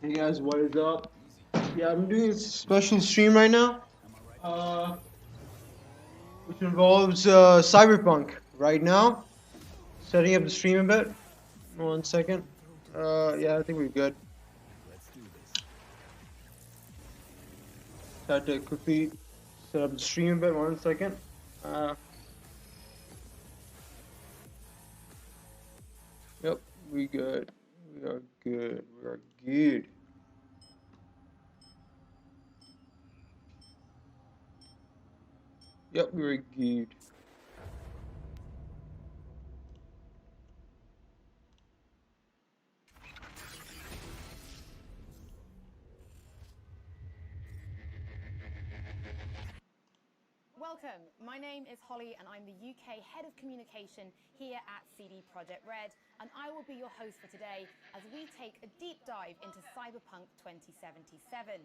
Hey guys, what is up? Yeah, I'm doing a special stream right now, uh, which involves Cyberpunk. Right now, setting up the stream a bit. 1 second. Yeah, I think we're good. Had to quickly set up the stream a bit. 1 second. Yep, we good. We are good. We are good. Yep, we're good. Welcome, my name is Holly and I'm the UK Head of Communication here at CD Projekt Red, and I will be your host for today as we take a deep dive into Cyberpunk 2077.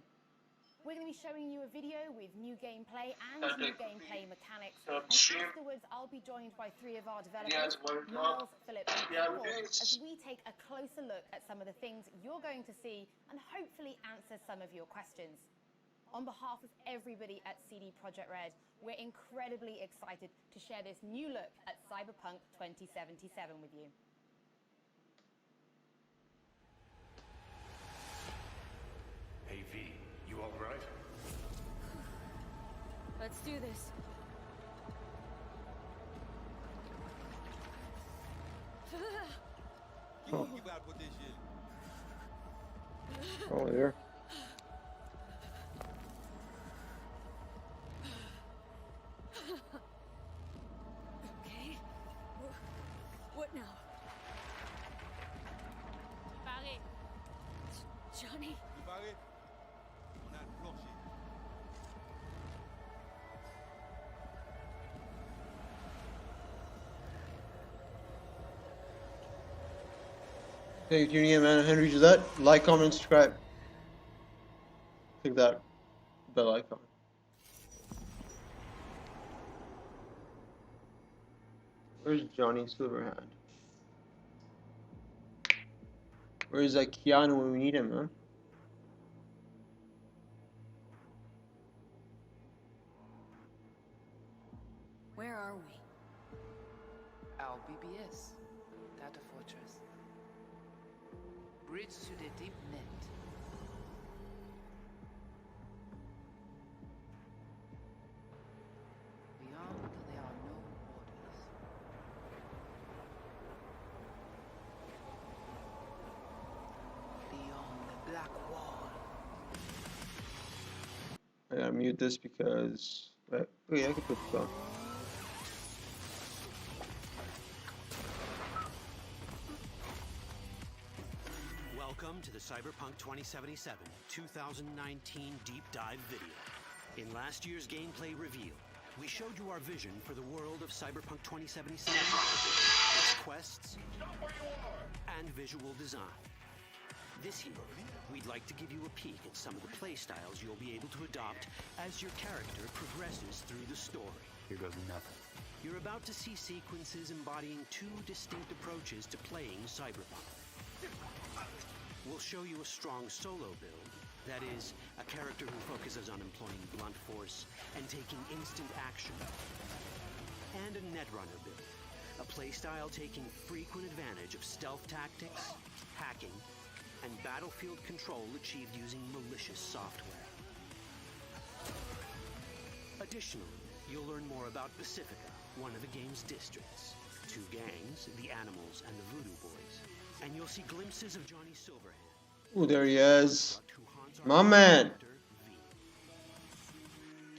We're going to be showing you a video with new gameplay and new gameplay mechanics, and afterwards I'll be joined by three of our developers, Miles, Philip and Paul, as we take a closer look at some of the things you're going to see and hopefully answer some of your questions. On behalf of everybody at CD Projekt Red, we're incredibly excited to share this new look at Cyberpunk 2077 with you. Hey V, you alright? Let's do this. Oh, oh there. Okay. What now? Barry. Johnny. Thank you tuning in, man. Henry Gillette. Like, comment, and subscribe. Click that bell icon. Where's Johnny Silverhand? Where is that Keanu when we need him, man? Where are we? Our BBS, Data Fortress. Bridge to the deep net. Beyond, there are no borders. Beyond the black wall. I gotta mute this because. Oh yeah, I can put this on. Welcome to the Cyberpunk 2077 2019 Deep Dive video. In last year's gameplay reveal, we showed you our vision for the world of Cyberpunk 2077, its quests, and visual design. This year, we'd like to give you a peek at some of the playstyles you'll be able to adopt as your character progresses through the story. Here goes nothing. You're about to see sequences embodying two distinct approaches to playing Cyberpunk. We'll show you a strong solo build, that is, a character who focuses on employing blunt force and taking instant action. And a netrunner build, a playstyle taking frequent advantage of stealth tactics, hacking, and battlefield control achieved using malicious software. Additionally, you'll learn more about Pacifica, one of the game's districts, two gangs, the Animals and the Voodoo Boys, and you'll see glimpses of Johnny Silverhand. Oh, there he is. My man.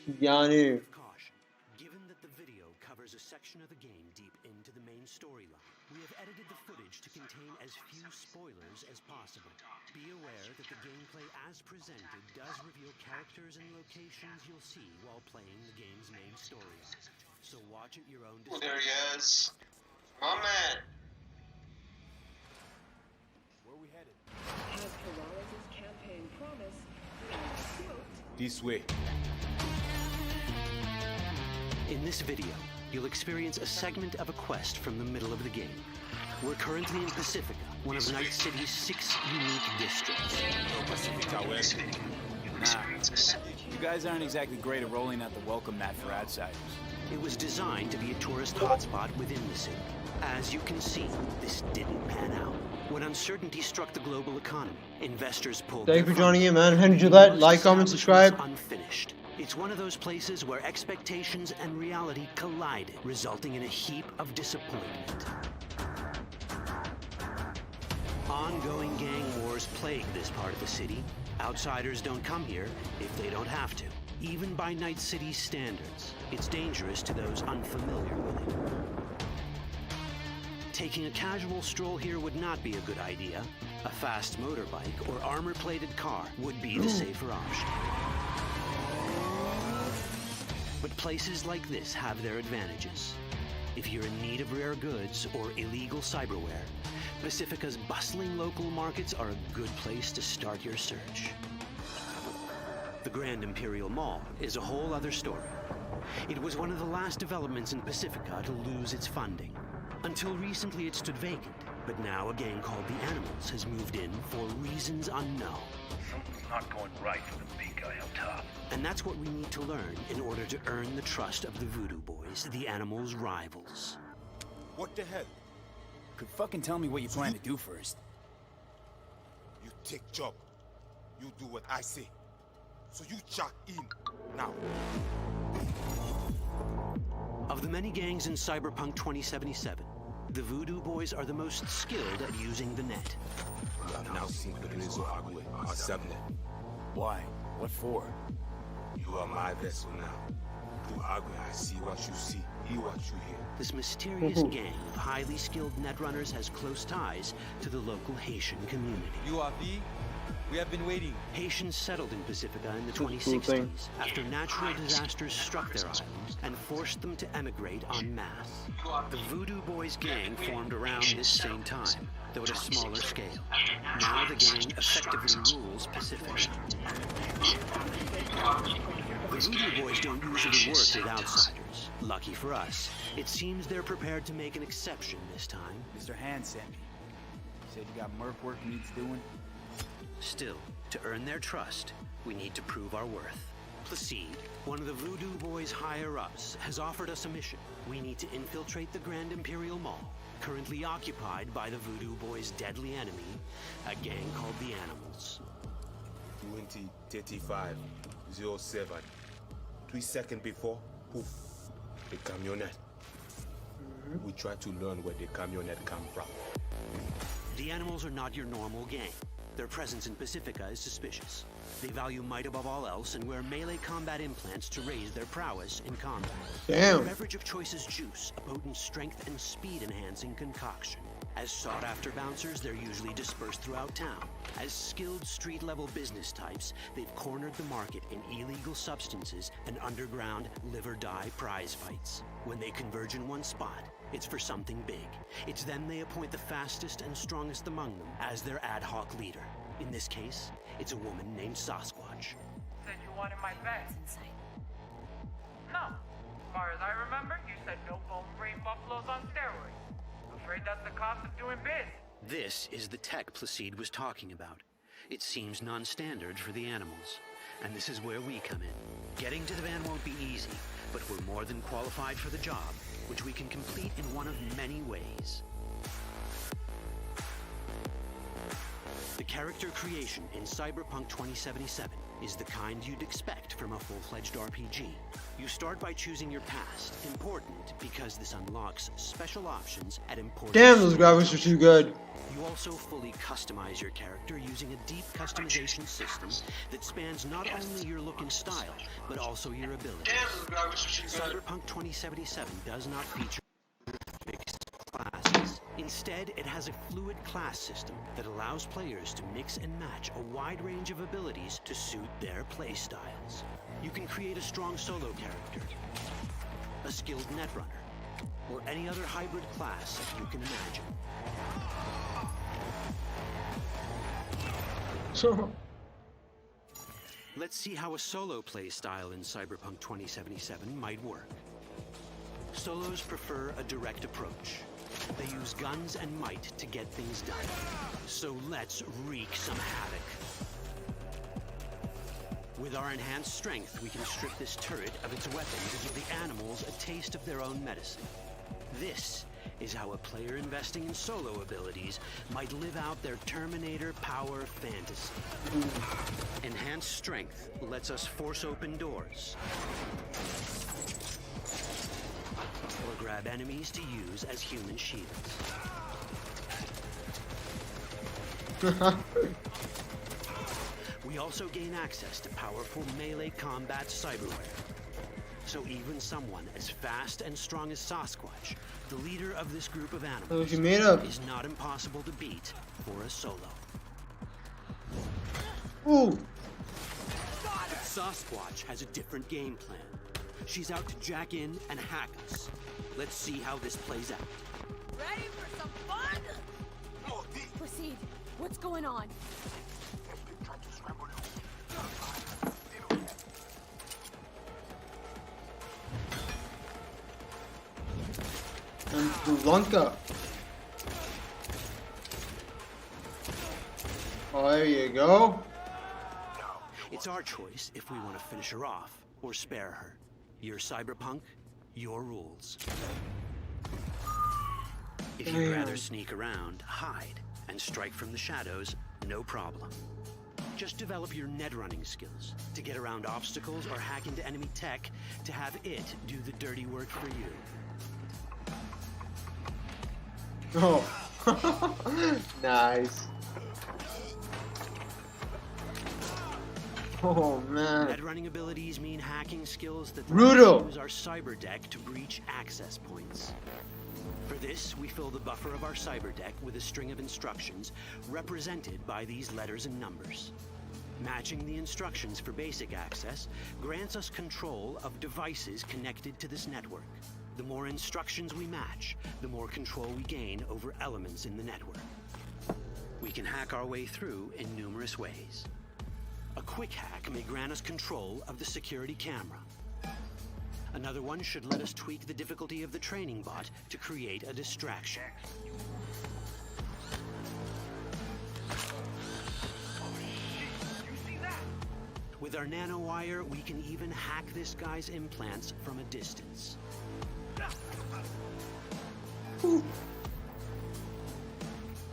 Keanu. Caution. Given that the video covers a section of the game deep into the main storyline, we have edited the footage to contain as few spoilers as possible. Be aware that the gameplay as presented does reveal characters and locations you'll see while playing the game's main story. So watch at your own discretion. Oh, there he is. My man. Where we headed? As Peralez's campaign promised, quote, This way. In this video, you'll experience a segment of a quest from the middle of the game. We're currently in Pacifica, one of Night City's 6 unique districts. Nah, you guys aren't exactly great at rolling out the welcome mat for outsiders. It was designed to be a tourist hotspot within the city. As you can see, this didn't pan out. When uncertainty struck the global economy, investors pulled. Thank you for joining in, man. Henry Gillette, like, comment, subscribe. Unfinished. It's one of those places where expectations and reality collided, resulting in a heap of disappointment. Ongoing gang wars plague this part of the city. Outsiders don't come here if they don't have to. Even by Night City's standards, it's dangerous to those unfamiliar with it. Taking a casual stroll here would not be a good idea. A fast motorbike or armor-plated car would be the safer option. But places like this have their advantages. If you're in need of rare goods or illegal cyberware, Pacifica's bustling local markets are a good place to start your search. The Grand Imperial Mall is a whole other story. It was one of the last developments in Pacifica to lose its funding. Until recently it stood vacant, but now a gang called the Animals has moved in for reasons unknown. Something's not going right for the big guy up top. And that's what we need to learn in order to earn the trust of the Voodoo Boys, the Animals' rivals. What the hell? Could fucking tell me what you plan to do first. You take job. You do what I say. So you jack in now. Of the many gangs in Cyberpunk 2077, the Voodoo Boys are the most skilled at using the net. You have now seen Pequenezo Agüe, our subnet. Why? What for? You are my vessel now. Through Agüe, I see what you see, hear what you hear. This mysterious gang of highly skilled netrunners has close ties to the local Haitian community. You are V? We have been waiting. Haitians settled in Pacifica in the 2060s after natural disasters struck their islands and forced them to emigrate en masse. The Voodoo Boys gang formed around this same time, though at a smaller scale. Now the gang effectively rules Pacifica. The Voodoo Boys don't usually work with outsiders. Lucky for us, it seems they're prepared to make an exception this time. Mr. Hand sent me. Said you got merc work needs doing. Still, to earn their trust, we need to prove our worth. Placide, one of the Voodoo Boys' higher-ups, has offered us a mission. We need to infiltrate the Grand Imperial Mall, currently occupied by the Voodoo Boys' deadly enemy, a gang called the Animals. 20:35:07. 3 seconds before, poof, the camionette. We try to learn where the camionette come from. The Animals are not your normal gang. Their presence in Pacifica is suspicious. They value might above all else and wear melee combat implants to raise their prowess in combat. Damn. Their beverage of choice is juice, a potent strength and speed-enhancing concoction. As sought-after bouncers, they're usually dispersed throughout town. As skilled street-level business types, they've cornered the market in illegal substances and underground live-or-die prize fights. When they converge in one spot, it's for something big. It's then they appoint the fastest and strongest among them as their ad hoc leader. In this case, it's a woman named Sasquatch. Said you wanted my bag. That's insane. No. As far as I remember, you said no bone brain buffaloes on steroids. Afraid that's the cost of doing biz. This is the tech Placide was talking about. It seems non-standard for the Animals. And this is where we come in. Getting to the van won't be easy, but we're more than qualified for the job, which we can complete in one of many ways. The character creation in Cyberpunk 2077 is the kind you'd expect from a full-fledged RPG. You start by choosing your past, important because this unlocks special options at important... Damn, those graphics are too good. You also fully customize your character using a deep customization system that spans not only your look and style, but also your abilities. Cyberpunk 2077 does not feature fixed classes. Instead, it has a fluid class system that allows players to mix and match a wide range of abilities to suit their playstyles. You can create a strong solo character, a skilled netrunner, or any other hybrid class that you can imagine. Let's see how a solo play style in Cyberpunk 2077 might work. Solos prefer a direct approach. They use guns and might to get things done. So let's wreak some havoc. With our enhanced strength, we can strip this turret of its weapons and give the animals a taste of their own medicine. This is how a player investing in solo abilities might live out their Terminator power fantasy. Enhanced strength lets us force open doors, or grab enemies to use as human shields. We also gain access to powerful melee combat cyberware. So even someone as fast and strong as Sasquatch, the leader of this group of animals, is not impossible to beat for a solo. Ooh. Sasquatch has a different game plan. She's out to jack in and hack us. Let's see how this plays out. Ready for some fun? Proceed. What's going on? And Lanka. Oh, there you go. It's our choice if we want to finish her off or spare her. You're Cyberpunk, your rules. If you'd rather sneak around, hide, and strike from the shadows, no problem. Just develop your net running skills to get around obstacles or hack into enemy tech to have it do the dirty work for you. Oh, nice. Oh man. Net running abilities mean hacking skills that Brutal. use our cyber deck to breach access points. For this, we fill the buffer of our cyber deck with a string of instructions represented by these letters and numbers. Matching the instructions for basic access grants us control of devices connected to this network. The more instructions we match, the more control we gain over elements in the network. We can hack our way through in numerous ways. A quick hack may grant us control of the security camera. Another one should let us tweak the difficulty of the training bot to create a distraction. With our nanowire, we can even hack this guy's implants from a distance.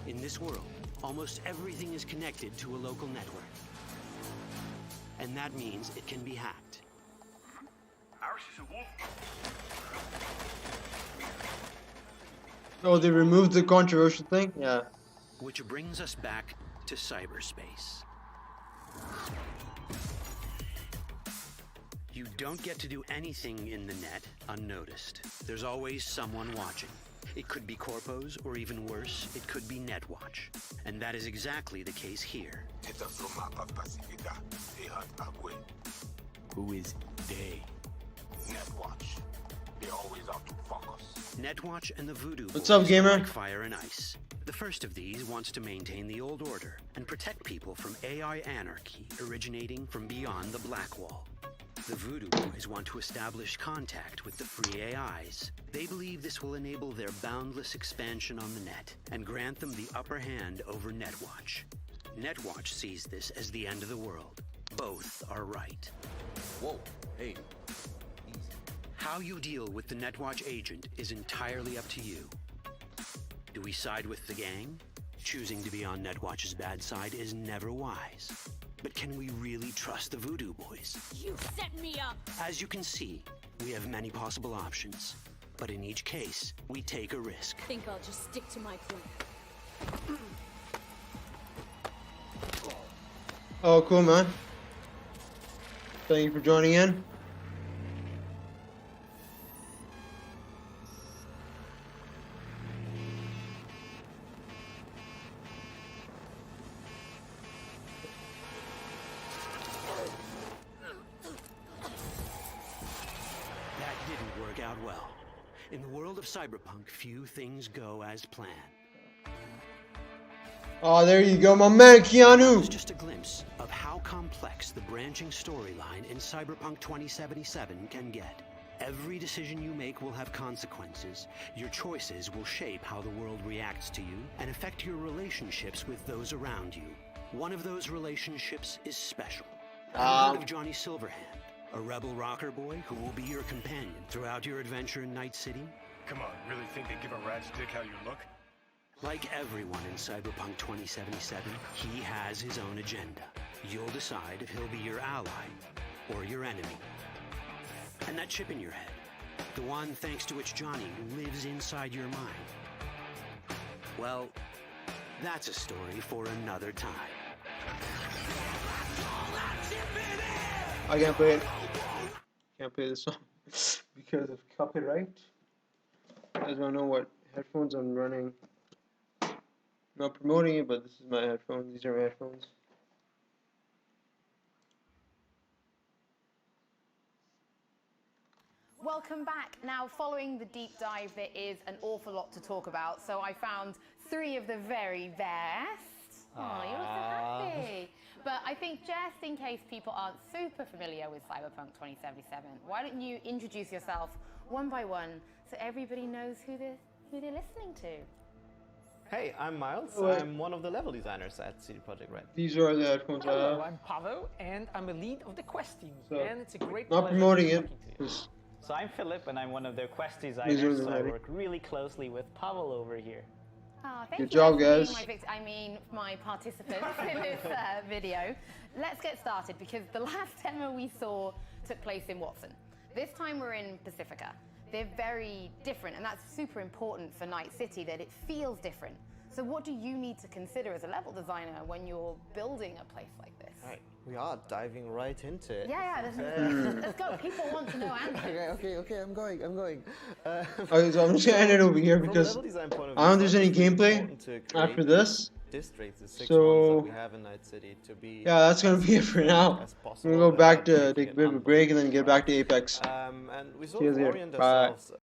In this world, almost everything is connected to a local network. And that means it can be hacked. Oh, they removed the controversial thing? Yeah. Which brings us back to cyberspace. You don't get to do anything in the net unnoticed. There's always someone watching. It could be corpos, or even worse, it could be Netwatch. And that is exactly the case here. Who is they? Netwatch. They're always out to fuck us. Netwatch and the Voodoo What's Boys up, gamer? are like fire and ice. The first of these wants to maintain the old order and protect people from AI anarchy originating from beyond the Black Wall. The Voodoo Boys want to establish contact with the free AIs. They believe this will enable their boundless expansion on the net and grant them the upper hand over Netwatch. Netwatch sees this as the end of the world. Both are right. Whoa, hey. How you deal with the Netwatch agent is entirely up to you. Do we side with the gang? Choosing to be on Netwatch's bad side is never wise. But can we really trust the Voodoo Boys? You set me up! As you can see, we have many possible options. But in each case, we take a risk. Think I'll just stick to my plan. Oh, cool, man. Thank you for joining in. That didn't work out well. In the world of cyberpunk, few things go as planned. Oh, there you go, my man, It's Keanu. just a glimpse of how complex the branching storyline in Cyberpunk 2077 can get. Every decision you make will have consequences. Your choices will shape how the world reacts to you and affect your relationships with those around you. One of those relationships is special. Have you heard of Johnny Silverhand, a rebel rocker boy who will be your companion throughout your adventure in Night City? Come on, really think they give a rat's dick how you look? Like everyone in Cyberpunk 2077, he has his own agenda. You'll decide if he'll be your ally or your enemy. And that chip in your head, the one thanks to which Johnny lives inside your mind. Well, that's a story for another time. I can't play it. Can't play this song because of copyright. You guys don't know what headphones I'm running. Not promoting it, but this is my headphones. These are my headphones. Welcome back. Now, following the deep dive, there is an awful lot to talk about. So I found 3 of the very best. Oh, you look so happy. But I think just in case people aren't super familiar with Cyberpunk 2077, why don't you introduce yourself one by one so everybody knows who they're listening to? Hey, I'm Miles. I'm one of the level designers at CD Projekt Red. These are the headphones I Hello, have. I'm Pavel, and I'm a lead of the Quest team. So, and it's a great not pleasure promoting talking it. to you. So I'm Philip, and I'm one of their Quest These are designers, the so I ready. work really closely with Pavel over here. Oh, thank Good you job, for being guys. my participants in this video. Let's get started because the last demo we saw took place in Watson. This time we're in Pacifica. They're very different, and that's super important for Night City, that it feels different. So what do you need to consider as a level designer when you're building a place like this? All right, we are diving right into it. Yeah, let's go. People want to know answers. Okay, I'm going. Okay, so I'm just gonna end it over here because I don't know if there's any gameplay after this. Districts, the 6 So, ones that we have in Night City, to be yeah, that's gonna be it for now. I'm gonna go back to take a bit of a break and then get back to Apex. And we sort See you of later. orient Bye. ourselves